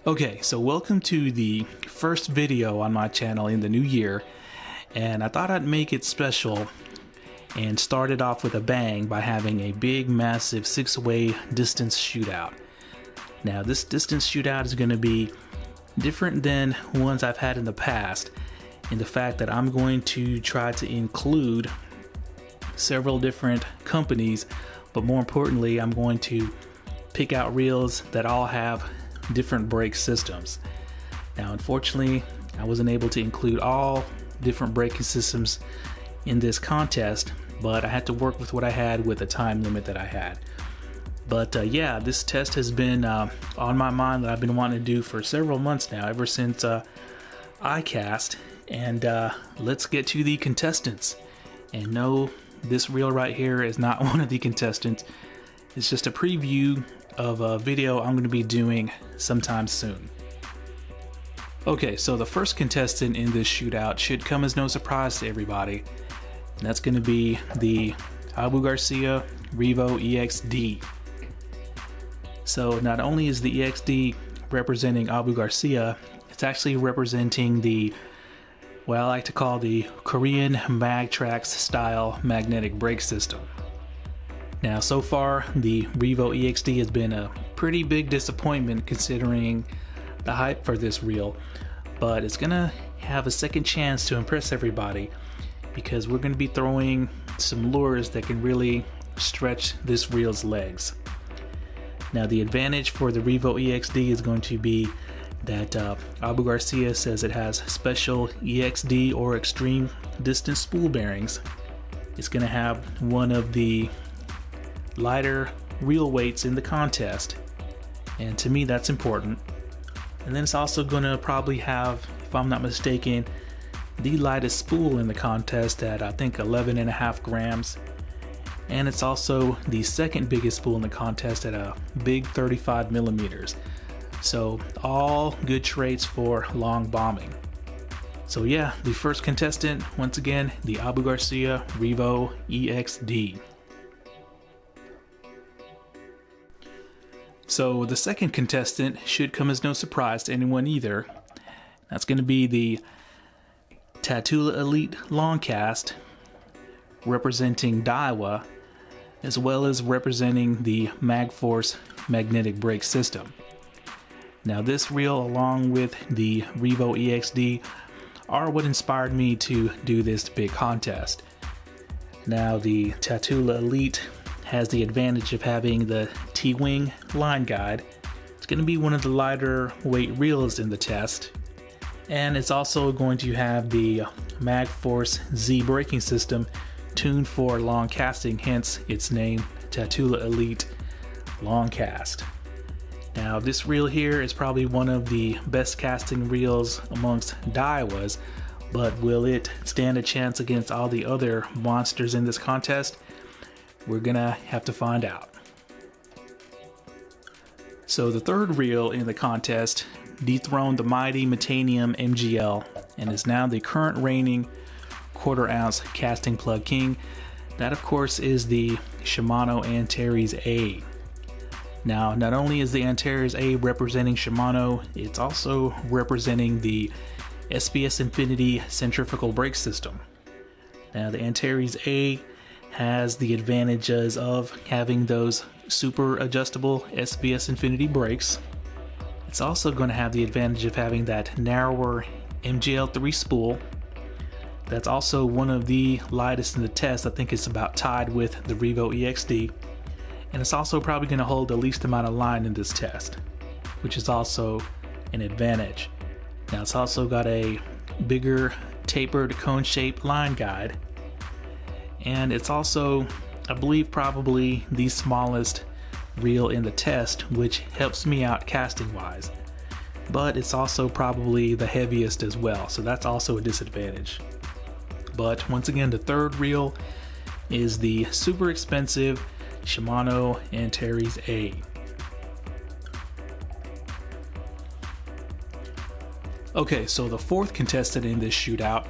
Okay, so welcome to the first video on my channel in the new year, and I thought I'd make it special and start it off with a bang by having a big massive 6-way distance shootout. Now this distance shootout is going to be different than ones I've had in the past in the fact that I'm going to try to include several different companies, but more importantly I'm going to pick out reels that all have different brake systems. Now unfortunately I wasn't able to include all different braking systems in this contest, but I had to work with what I had with the time limit that I had. But yeah, this test has been on my mind that I've been wanting to do for several months now, ever since ICAST. And let's get to the contestants. And no, this reel right here is not one of the contestants. It's just a preview of a video I'm going to be doing sometime soon. Okay, so the first contestant in this shootout should come as no surprise to everybody, and that's going to be the GARCIA REVO EXD. So not only is the EXD representing GARCIA, it's actually representing the, what I like to call the Korean Magtrax style magnetic brake system. Now so far the REVO EXD has been a pretty big disappointment considering the hype for this reel, but it's gonna have a second chance to impress everybody because we're gonna be throwing some lures that can really stretch this reel's legs. Now the advantage for the REVO EXD is going to be that GARCIA says it has special EXD or extreme distance spool bearings. It's gonna have one of the lighter reel weights in the contest, and to me that's important. And then it's also going to probably have, if I'm not mistaken, the lightest spool in the contest at I think 11.5 grams, and it's also the second biggest spool in the contest at a big 35 millimeters. So all good traits for long bombing. So yeah, the first contestant, once again, the GARCIA REVO EXD. So the second contestant should come as no surprise to anyone either. That's going to be the TATULA Elite Longcast, representing DAIWA, as well as representing the MagForce magnetic brake system. Now this reel, along with the REVO EXD, are what inspired me to do this big contest. Now the TATULA Elite has the advantage of having the T-Wing line guide. It's going to be one of the lighter weight reels in the test, and it's also going to have the MagForce Z braking system tuned for long casting, hence its name, TATULA Elite Longcast. Now this reel here is probably one of the best casting reels amongst DAIWAs, but will it stand a chance against all the other monsters in this contest? We're gonna have to find out. So the third reel in the contest dethroned the mighty METANIUM MGL and is now the current reigning 1/4 ounce casting plug king. That of course is the SHIMANO ANTARES A. Now not only is the ANTARES A representing SHIMANO, it's also representing the SBS Infinity centrifugal brake system. Now the ANTARES A has the advantages of having those super adjustable SBS Infinity brakes. It's also going to have the advantage of having that narrower MGL3 spool. That's also one of the lightest in the test. I think it's about tied with the REVO EXD. And it's also probably going to hold the least amount of line in this test, which is also an advantage. Now it's also got a bigger tapered cone-shaped line guide. And it's also, I believe, probably the smallest reel in the test, which helps me out casting wise. But it's also probably the heaviest as well, so that's also a disadvantage. But once again, the third reel is the super expensive SHIMANO ANTARES A. Okay, so the fourth contestant in this shootout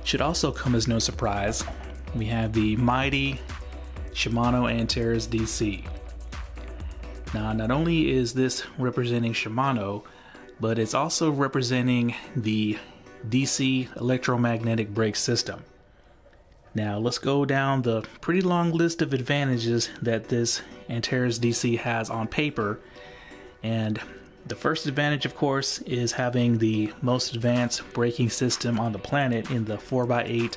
should also come as no surprise. We have the mighty SHIMANO ANTARES DC. Now, not only is this representing Shimano, but it's also representing the DC electromagnetic brake system. Now, let's go down the pretty long list of advantages that this ANTARES DC has on paper. And the first advantage, of course, is having the most advanced braking system on the planet in the 4x8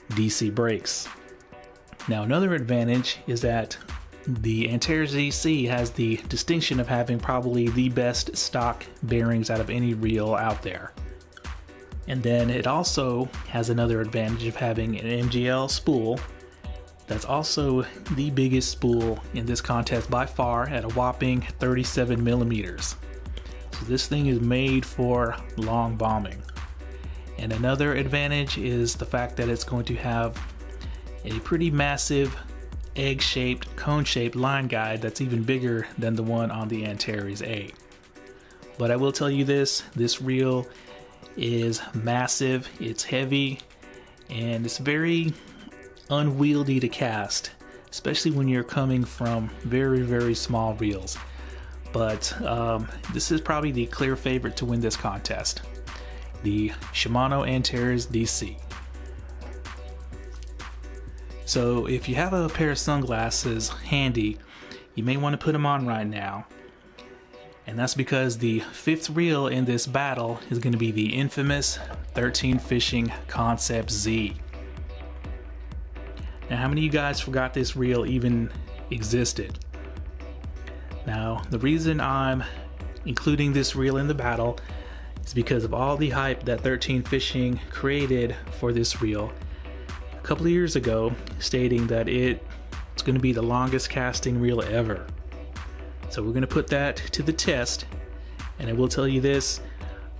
DC brakes. Now, another advantage is that the ANTARES DC has the distinction of having probably the best stock bearings out of any reel out there. And then it also has another advantage of having an MGL spool that's also the biggest spool in this contest by far at a whopping 37 millimeters. So this thing is made for long bombing. And another advantage is the fact that it's going to have a pretty massive egg-shaped, cone-shaped line guide that's even bigger than the one on the ANTARES A. But I will tell you this reel is massive, it's heavy, and it's very unwieldy to cast, especially when you're coming from very, very small reels. But this is probably the clear favorite to win this contest, the Shimano ANTARES DC. So if you have a pair of sunglasses handy, you may want to put them on right now. And that's because the fifth reel in this battle is going to be the infamous 13 Fishing Concept Z. Now, how many of you guys forgot this reel even existed? Now, the reason I'm including this reel in the battle is because of all the hype that 13 Fishing created for this reel a couple of years ago, stating that it's going to be the longest casting reel ever. So we're going to put that to the test, and I will tell you this,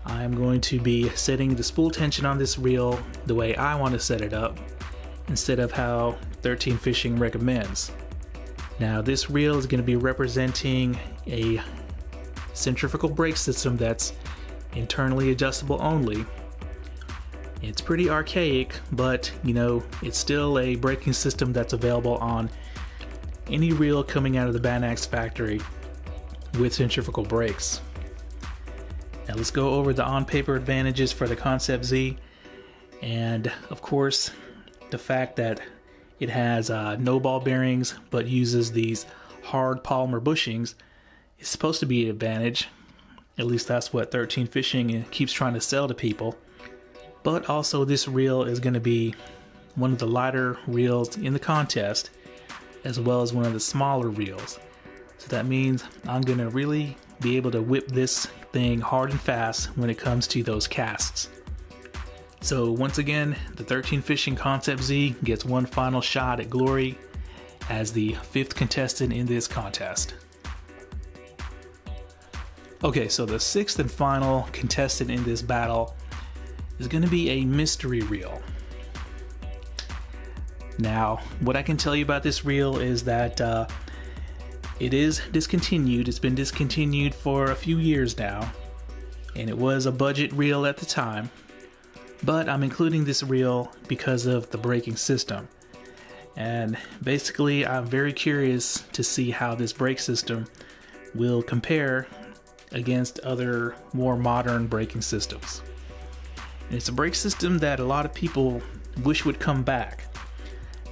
I'm going to be setting the spool tension on this reel the way I want to set it up, instead of how 13 Fishing recommends. Now, this reel is going to be representing a centrifugal brake system that's internally adjustable only. It's pretty archaic, but you know, it's still a braking system that's available on any reel coming out of the Banax factory with centrifugal brakes. Now let's go over the on-paper advantages for the Concept Z, and of course the fact that it has no ball bearings but uses these hard polymer bushings is supposed to be an advantage. At least that's what 13 Fishing keeps trying to sell to people. But also this reel is going to be one of the lighter reels in the contest, as well as one of the smaller reels. So that means I'm going to really be able to whip this thing hard and fast when it comes to those casts. So once again, the 13 Fishing Concept Z gets one final shot at glory as the fifth contestant in this contest. Okay, so the sixth and final contestant in this battle is going to be a mystery reel. Now, what I can tell you about this reel is that it is discontinued. It's been discontinued for a few years now, and it was a budget reel at the time. But I'm including this reel because of the braking system. And basically, I'm very curious to see how this brake system will compare against other more modern braking systems. And it's a brake system that a lot of people wish would come back.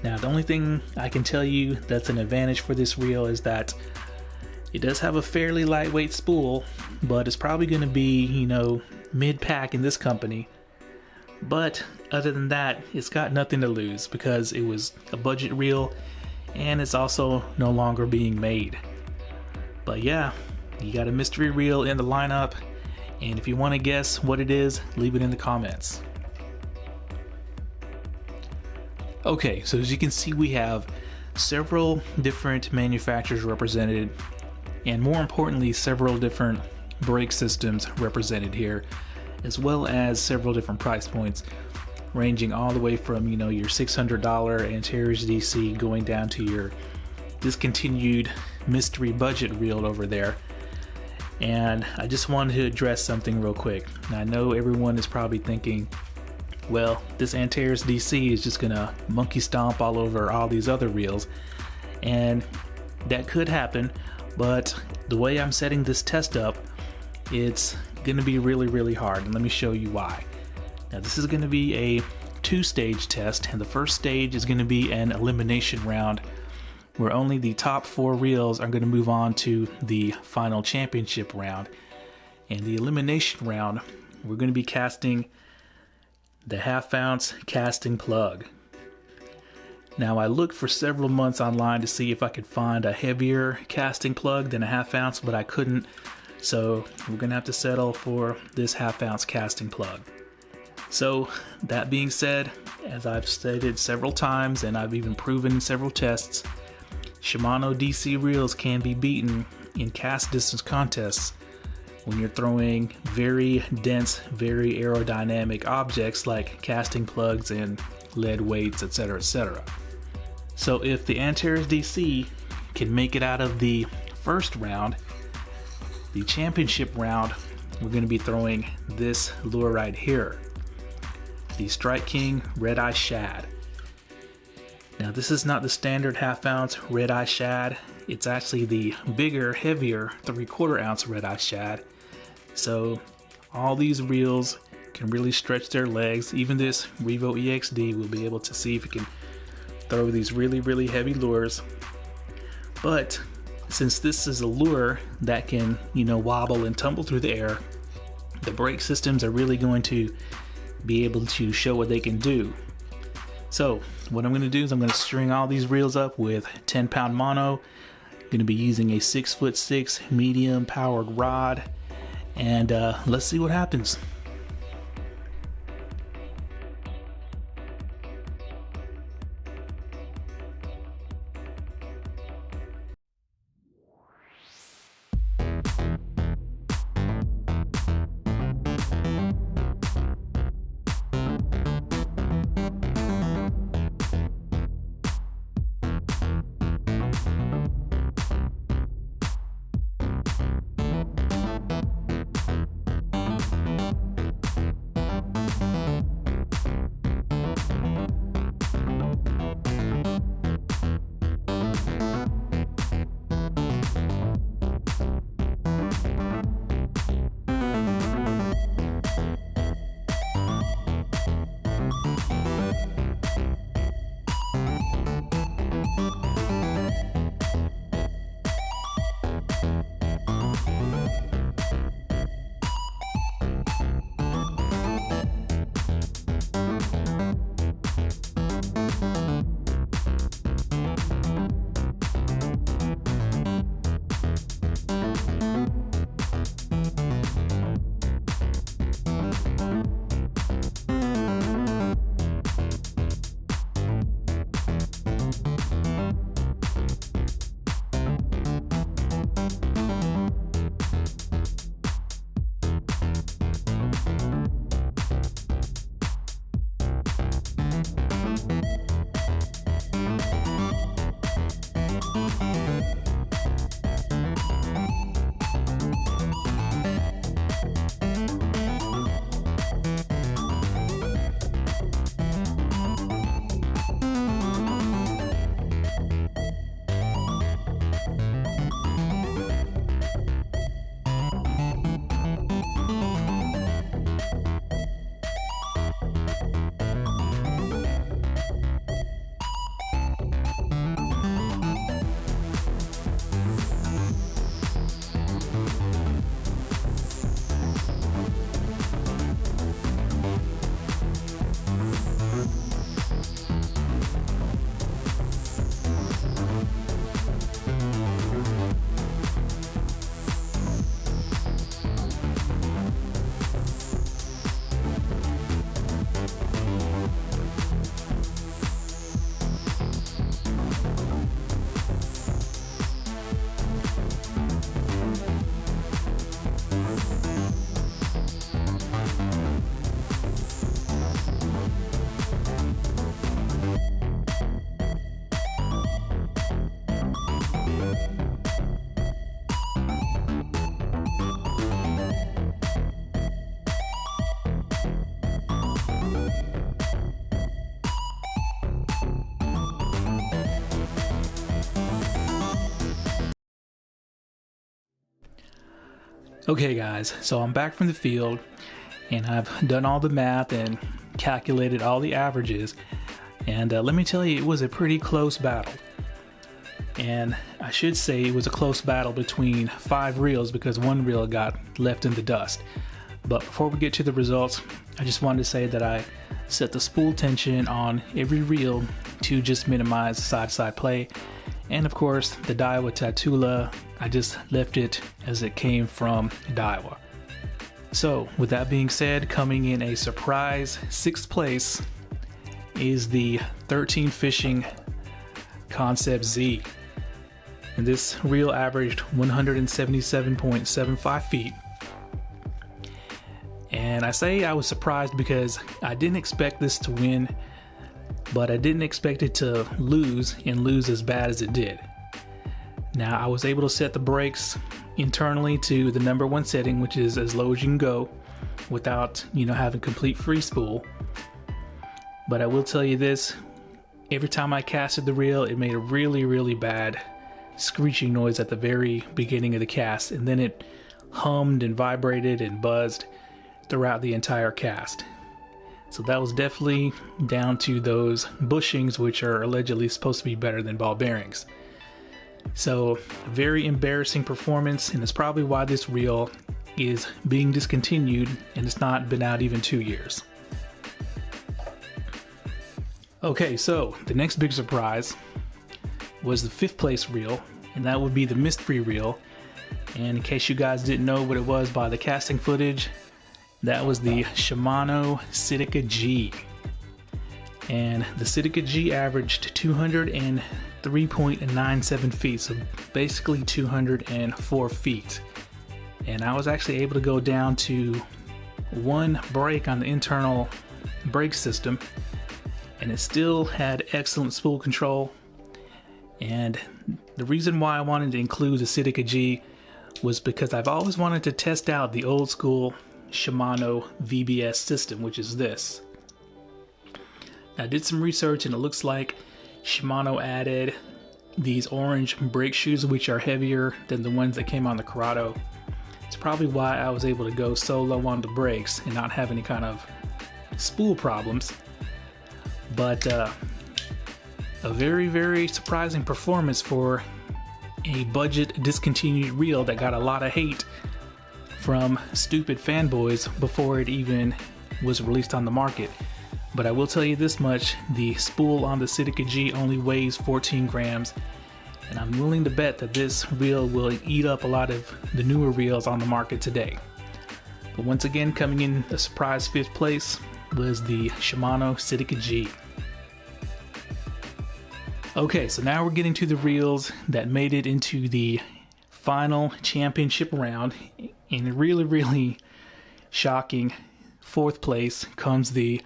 Now, the only thing I can tell you that's an advantage for this reel is that it does have a fairly lightweight spool, but it's probably going to be, you know, mid-pack in this company. But other than that, it's got nothing to lose because it was a budget reel and it's also no longer being made. But yeah, you got a mystery reel in the lineup, and if you want to guess what it is, leave it in the comments. Okay, so as you can see, we have several different manufacturers represented, and more importantly, several different brake systems represented here, as well as several different price points, ranging all the way from, you know, your $600 ANTARES DC going down to your discontinued mystery budget reel over there. And I just wanted to address something real quick. Now, I know everyone is probably thinking, well, this ANTARES DC is just gonna monkey stomp all over all these other reels, and that could happen, But the way I'm setting this test up, it's going to be really hard, and let me show you why. Now this is going to be a 2-stage test, and the first stage is going to be an elimination round where only the top 4 reels are going to move on to the final championship round. And the elimination round, we're going to be casting the 1/2 ounce casting plug. Now I looked for several months online to see if I could find a heavier casting plug than a 1/2 ounce, but I couldn't. So we're gonna have to settle for this 1/2 ounce casting plug. So that being said, as I've stated several times and I've even proven in several tests, Shimano DC reels can be beaten in cast distance contests when you're throwing very dense, very aerodynamic objects like casting plugs and lead weights, etc., etc. So if the Antares DC can make it out of the first round, the championship round, we're going to be throwing this lure right here, the Strike King Red Eye Shad. Now this is not the standard 1/2 ounce Red Eye Shad, it's actually the bigger, heavier 3/4 ounce Red Eye Shad. So all these reels can really stretch their legs. Even this REVO EXD will be able to see if it can throw these really heavy lures. But since this is a lure that can, wobble and tumble through the air, the brake systems are really going to be able to show what they can do. So what I'm going to do is I'm going to string all these reels up with 10-pound mono. I'm going to be using a 6'6" medium powered rod, and let's see what happens. Okay guys, so I'm back from the field and I've done all the math and calculated all the averages, and let me tell you, it was a pretty close battle. And I should say it was a close battle between 5 reels because 1 reel got left in the dust. But before we get to the results, I just wanted to say that I set the spool tension on every reel to just minimize side-to-side play. And of course, the DAIWA TATULA, I just left it as it came from DAIWA. So with that being said, coming in a surprise 6th place is the 13 Fishing Concept Z. And this reel averaged 177.75 feet. And I say I was surprised because I didn't expect this to win, but I didn't expect it to lose and lose as bad as it did. Now I was able to set the brakes internally to the #1 setting, which is as low as you can go without, having complete free spool. But I will tell you this, every time I casted the reel, it made a really, really bad screeching noise at the very beginning of the cast, and then it hummed and vibrated and buzzed throughout the entire cast. So that was definitely down to those bushings, which are allegedly supposed to be better than ball bearings. So very embarrassing performance, and it's probably why this reel is being discontinued and it's not been out even 2 years. Okay, so the next big surprise was the 5th place reel, and that would be the mystery reel. And in case you guys didn't know what it was by the casting footage, that was the SHIMANO CITICA G. And the CITICA G averaged 203.97 feet, so basically 204 feet. And I was actually able to go down to 1 brake on the internal brake system, and it still had excellent spool control. And the reason why I wanted to include the CITICA G was because I've always wanted to test out the old school SHIMANO VBS system, which is this. I did some research and it looks like SHIMANO added these orange brake shoes, which are heavier than the ones that came on the CURADO. It's probably why I was able to go so low on the brakes and not have any kind of spool problems. But a very, very surprising performance for a budget discontinued reel that got a lot of hate from stupid fanboys before it even was released on the market. But I will tell you this much, the spool on the CITICA G only weighs 14 grams, and I'm willing to bet that this reel will eat up a lot of the newer reels on the market today. But once again, coming in a surprise 5th place was the SHIMANO CITICA G. Okay, so now we're getting to the reels that made it into the final championship round. In a really, really shocking 4th place comes the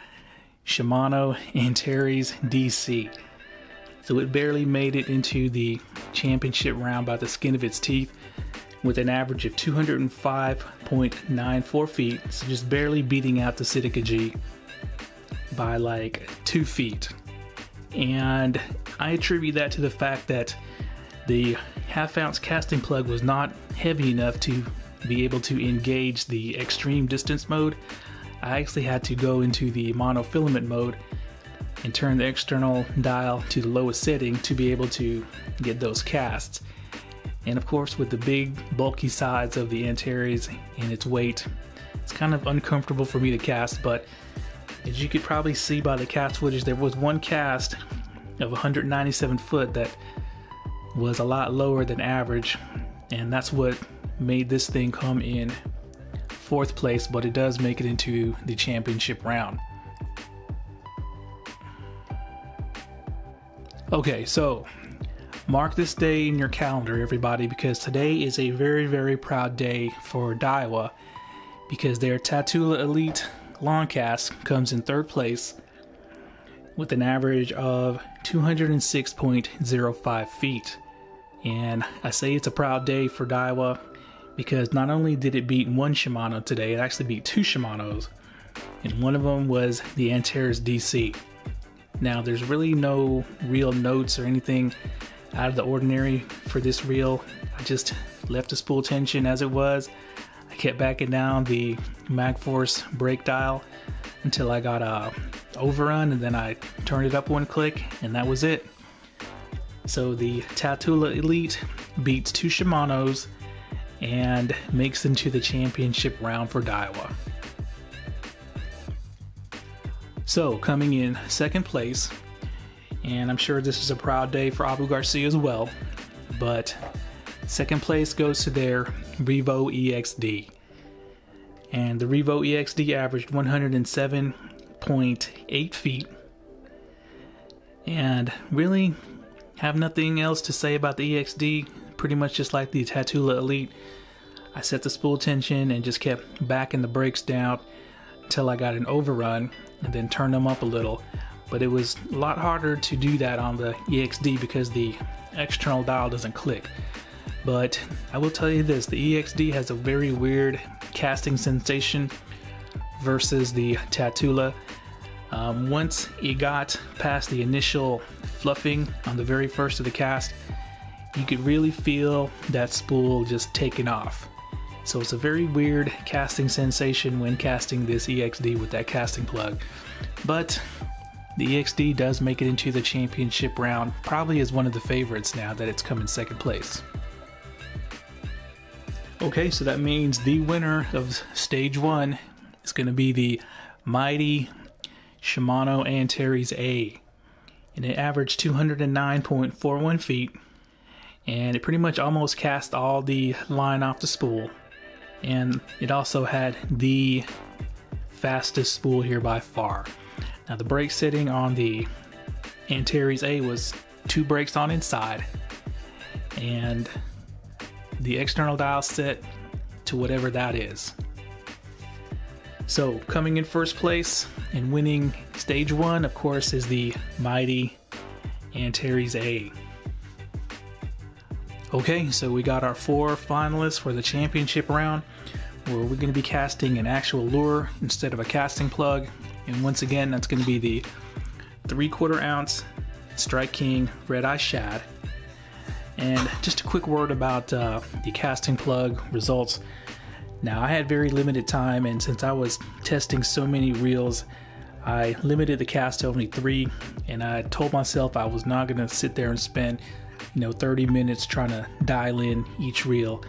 SHIMANO ANTARES DC. So it barely made it into the championship round by the skin of its teeth with an average of 205.94 feet. So just barely beating out the CITICA G by like 2 feet. And I attribute that to the fact that the 1/2 ounce casting plug was not heavy enough to be able to engage the extreme distance mode. I actually had to go into the monofilament mode and turn the external dial to the lowest setting to be able to get those casts. And of course, with the big bulky size of the Antares and its weight, it's kind of uncomfortable for me to cast. But as you could probably see by the cast footage, there was one cast of 197 foot that was a lot lower than average, and that's what made this thing come in 4th place, but it does make it into the championship round. Okay, so mark this day in your calendar, everybody, because today is a very, very proud day for DAIWA, because their TATULA Elite Long Cast comes in 3rd place with an average of 206.05 feet. And I say it's a proud day for DAIWA because not only did it beat 1 SHIMANO today, it actually beat 2 SHIMANOs, and one of them was the ANTARES DC. Now there's really no real notes or anything out of the ordinary for this reel. I just left the spool tension as it was. I kept backing down the MagForce brake dial until I got a overrun, and then I turned it up one click, and that was it. So the TATULA Elite beats two Shimanos and makes it into the championship round for DAIWA. So coming in second place, and I'm sure this is a proud day for Abu Garcia as well, but second place goes to their REVO EXD. And the REVO EXD averaged 107.8 feet. And really have nothing else to say about the EXD. Pretty much just like the TATULA Elite. I set the spool tension and just kept backing the brakes down until I got an overrun and then turned them up a little. But it was a lot harder to do that on the EXD because the external dial doesn't click. But I will tell you this, the EXD has a very weird casting sensation versus the TATULA. Once it got past the initial fluffing on the very first of the cast, you could really feel that spool just taking off. So it's a very weird casting sensation when casting this EXD with that casting plug. But the EXD does make it into the championship round, probably as one of the favorites now that it's come in second place. Okay, so that means the winner of stage 1 is going to be the mighty Shimano Antares A. And it averaged 209.41 feet. And it pretty much almost cast all the line off the spool. And it also had the fastest spool here by far. Now the brake setting on the Antares A was 2 brakes on inside. And the external dial set to whatever that is. So coming in first place and winning stage 1, of course, is the mighty Antares A. Okay, so we got our 4 finalists for the championship round, where we're going to be casting an actual lure instead of a casting plug. And once again, that's going to be the 3/4 ounce Strike King Red Eye Shad. And just a quick word about the casting plug results. Now, I had very limited time, and since I was testing so many reels, I limited the cast to only 3, and I told myself I was not going to sit there and spend 30 minutes trying to dial in each reel.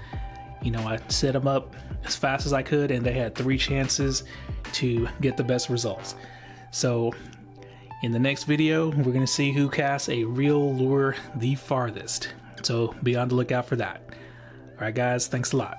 I set them up as fast as I could, and they had 3 chances to get the best results. So in the next video, we're going to see who casts a reel lure the farthest. So be on the lookout for that. Alright guys, thanks a lot.